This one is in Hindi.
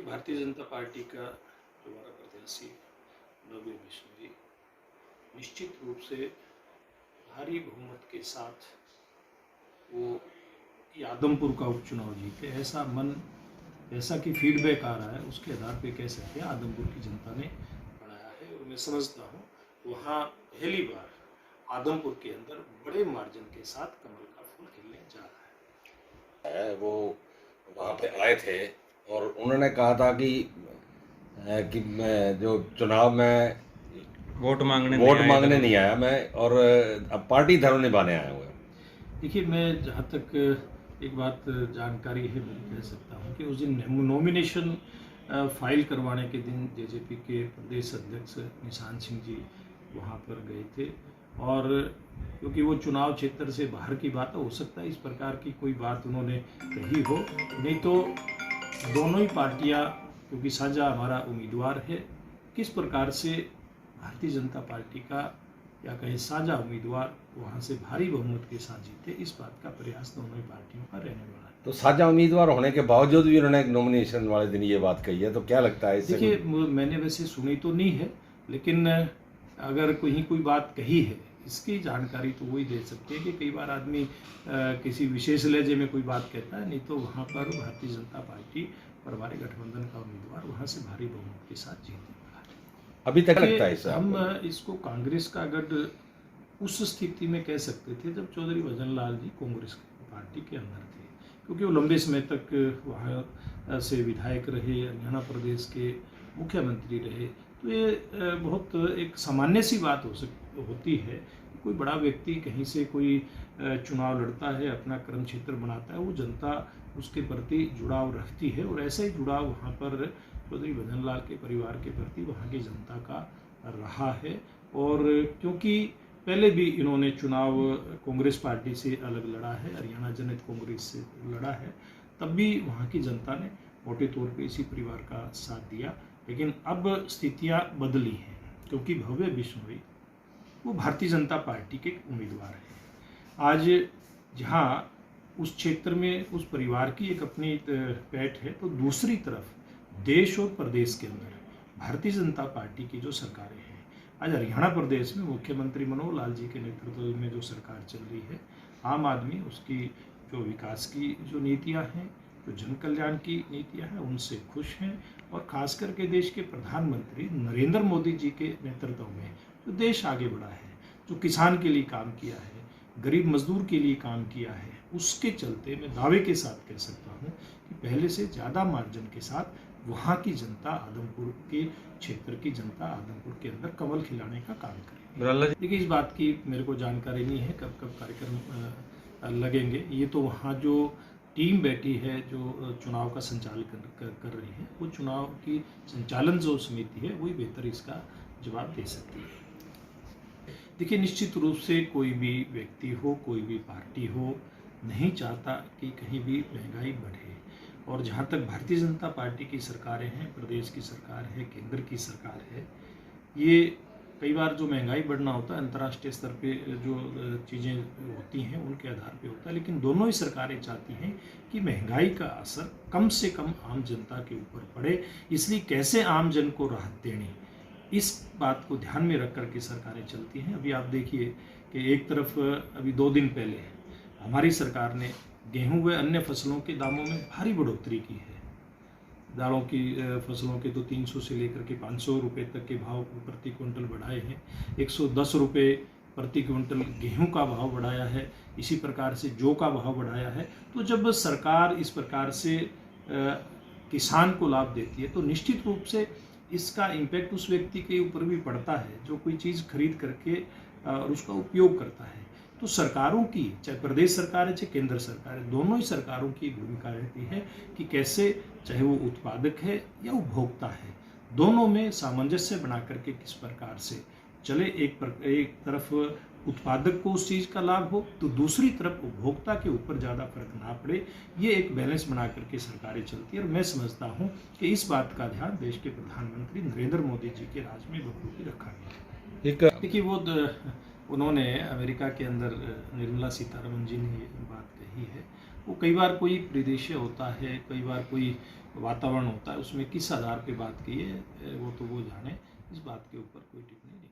भारतीय जनता पार्टी का दोबारा प्रत्याशी नव्य बिश्नोई निश्चित रूप से भारी बहुमत के साथ वो ये आदमपुर का उपचुनाव जीते, ऐसा कि फीडबैक आ रहा है, उसके आधार पे कह सकते हैं आदमपुर की जनता ने बनाया है। और मैं समझता हूँ वहाँ पहली बार आदमपुर के अंदर बड़े मार्जिन के साथ कमल का फूल खिलने जा रहा है। वो वहाँ पे आए थे और उन्होंने कहा था कि मैं जो चुनाव में वोट मांगने नहीं आया मैं, और अब पार्टी धर्म निभाने आया हुआ। देखिए, मैं जहाँ तक एक बात जानकारी है मैं कह सकता हूँ कि उस दिन नॉमिनेशन फाइल करवाने के दिन जेजेपी के प्रदेश अध्यक्ष निशान सिंह जी वहाँ पर गए थे, और क्योंकि वो चुनाव क्षेत्र से बाहर की बात हो सकता है इस प्रकार की कोई बात उन्होंने कही हो, नहीं तो दोनों ही पार्टियां, क्योंकि साझा हमारा उम्मीदवार है, किस प्रकार से भारतीय जनता पार्टी का या कहीं साझा उम्मीदवार वहां से भारी बहुमत के साथ जीते, इस बात का प्रयास दोनों ही पार्टियों का रहने वाला है। तो साझा उम्मीदवार होने के बावजूद भी उन्होंने नॉमिनेशन वाले दिन ये बात कही है, तो क्या लगता है इससे? देखिए, मैंने वैसे सुनी तो नहीं है, लेकिन अगर कोई बात कही है इसकी जानकारी तो वही दे सकते हैं कि कई बार आदमी किसी विशेष लहजे में कोई बात कहता है, नहीं तो वहाँ पर भारतीय जनता पार्टी और हमारे गठबंधन का उम्मीदवार वहाँ से भारी बहुमत के साथ जीतने वाला है। अभी तक लगता है हम इसको कांग्रेस का गढ़ उस स्थिति में कह सकते थे जब चौधरी भजन लाल जी कांग्रेस पार्टी के अंदर थे, क्योंकि वो लंबे समय तक वहाँ से विधायक रहे, हरियाणा प्रदेश के मुख्यमंत्री रहे। तो ये बहुत एक सामान्य सी बात होती है कि कोई बड़ा व्यक्ति कहीं से कोई चुनाव लड़ता है, अपना कर्म क्षेत्र बनाता है, वो जनता उसके प्रति जुड़ाव रखती है, और ऐसा ही जुड़ाव वहाँ पर चौधरी भजन लाल के परिवार के प्रति वहाँ की जनता का रहा है। और क्योंकि पहले भी इन्होंने चुनाव कांग्रेस पार्टी से अलग लड़ा है, हरियाणा जनहित कांग्रेस से लड़ा है, तब भी वहाँ की जनता ने मोटे तौर पे इसी परिवार का साथ दिया। लेकिन अब स्थितियाँ बदली हैं, क्योंकि भव्य बिश्नोई वो भारतीय जनता पार्टी के उम्मीदवार हैं। आज जहाँ उस क्षेत्र में उस परिवार की एक अपनी पैठ है, तो दूसरी तरफ देश और प्रदेश के अंदर भारतीय जनता पार्टी की जो सरकारें हैं, आज हरियाणा प्रदेश में मुख्यमंत्री मनोहर लाल जी के नेतृत्व में जो सरकार चल रही है, आम आदमी उसकी जो विकास की जो नीतियाँ हैं, जो जन कल्याण की नीतियाँ हैं, उनसे खुश हैं। और खास करके देश के प्रधानमंत्री नरेंद्र मोदी जी के नेतृत्व में जो देश आगे बढ़ा है, जो किसान के लिए काम किया है, गरीब मजदूर के लिए काम किया है, उसके चलते मैं दावे के साथ कह सकता हूँ कि पहले से ज़्यादा मार्जिन के साथ वहाँ की जनता, आदमपुर के क्षेत्र की जनता आदमपुर के अंदर कमल खिलाने का काम करेगी। देखिए, इस बात की मेरे को जानकारी नहीं है कब कब कार्यक्रम लगेंगे। ये तो वहाँ जो टीम बैठी है जो चुनाव का संचालन कर रही है, वो चुनाव की संचालन जो समिति है वही बेहतर इसका जवाब दे सकती है। देखिए, निश्चित रूप से कोई भी व्यक्ति हो, कोई भी पार्टी हो, नहीं चाहता कि कहीं भी महंगाई बढ़े। और जहाँ तक भारतीय जनता पार्टी की सरकारें हैं, प्रदेश की सरकार है, केंद्र की सरकार है, ये कई बार जो महंगाई बढ़ना होता है अंतर्राष्ट्रीय स्तर पे जो चीज़ें होती हैं उनके आधार पे होता है, लेकिन दोनों ही सरकारें चाहती हैं कि महंगाई का असर कम से कम आम जनता के ऊपर पड़े। इसलिए कैसे आम जन को राहत देनी, इस बात को ध्यान में रख कर के सरकारें चलती हैं। अभी आप देखिए कि एक तरफ अभी 2 दिन पहले हमारी सरकार ने गेहूं व अन्य फसलों के दामों में भारी बढ़ोतरी की है। दालों की फसलों के तो 300 से लेकर के 500 रुपये तक के भाव प्रति क्विंटल बढ़ाए हैं। 110 रुपये प्रति क्विंटल गेहूं का भाव बढ़ाया है। इसी प्रकार से जौ का भाव बढ़ाया है। तो जब सरकार इस प्रकार से किसान को लाभ देती है, तो निश्चित रूप से इसका इम्पैक्ट उस व्यक्ति के ऊपर भी पड़ता है जो कोई चीज़ खरीद करके और उसका उपयोग करता है। तो सरकारों की, चाहे प्रदेश सरकार है चाहे केंद्र सरकार है, दोनों ही सरकारोों की भूमिका रहती है कि कैसे, चाहे वो उत्पादक है या उपभोक्ता है, दोनों में सामंजस्य बना करके किस प्रकार से चले। एक तरफ उत्पादक को उस चीज़ का लाभ हो, तो दूसरी तरफ उपभोक्ता के ऊपर ज़्यादा फर्क ना पड़े। ये एक बैलेंस बना करके सरकारें चलती है, और मैं समझता हूँ कि इस बात का ध्यान देश के प्रधानमंत्री नरेंद्र मोदी जी के राज में बखूबी रखा गया है। देखिए, उन्होंने अमेरिका के अंदर निर्मला सीतारमन जी ने ये बात कही है, वो कई बार कोई परिदृश्य होता है, कई बार कोई वातावरण होता है, उसमें किस आधार पे बात की है वो तो वो जाने, इस बात के ऊपर कोई टिप्पणी नहीं।